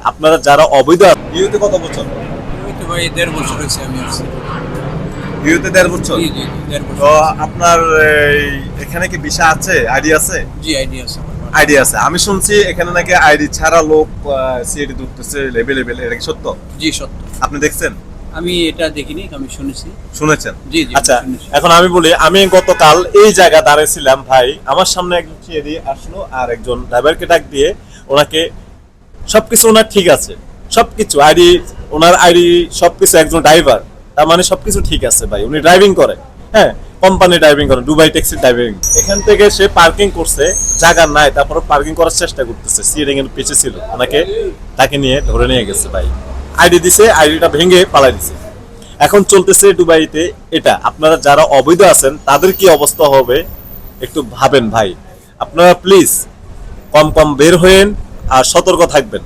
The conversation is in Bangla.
আপনারা যারা অবৈধ ইউতে কত বছর? ভাই 1.5 বছর হয়েছে আমি আসছি। ইউতে 1.5 বছর। জি জি 1.5 বছর। তো আপনার এখানে কি ভিসা আছে, আইডি আছে? জি আইডি আছে। আইডি আছে। আমি শুনছি এখানে নাকি আইডি ছাড়া লোক সিআইডি ঢুকতেছে লেভেল, এটা কি সত্য? জি সত্য। আপনি দেখছেন? আমি এটা দেখিনি, আমি শুনেছি। শুনেছেন? জি জি। আচ্ছা, এখন আমি বলি, আমি গতকাল এই জায়গা দাঁড়িয়েছিলাম ভাই, আমার সামনে একজন সিআইডি আসলো আর একজন ড্রাইভারকে ডাক দিয়ে ওনাকে সবকিছু ওনার ঠিক আছে, সবকিছু আইডি, ওনার আইডি সবকিছু, একজন ড্রাইভার, তার মানে সবকিছু ঠিক আছে ভাই, উনি ড্রাইভিং করে, হ্যাঁ কোম্পানি ড্রাইভিং করে, দুবাই ট্যাক্সি ড্রাইভিং। এখান থেকে সে পার্কিং করছে, জায়গা নাই, তারপর পার্কিং করার চেষ্টা করতেছে, সিআইডি এর পিছে ছিল, ওনাকে তাকে নিয়ে ধরে নিয়ে গেছে ভাই, আইডি দিছে, আইডিটা ভেঙে পালাই দিছে। এখন চলতেছে দুবাইতে এটা। আপনারা যারা অবৈধ আছেন তাদের কি অবস্থা হবে একটু ভাবেন ভাই। আপনারা প্লিজ কম কম বের হয়েন আর সতর্ক থাকবেন।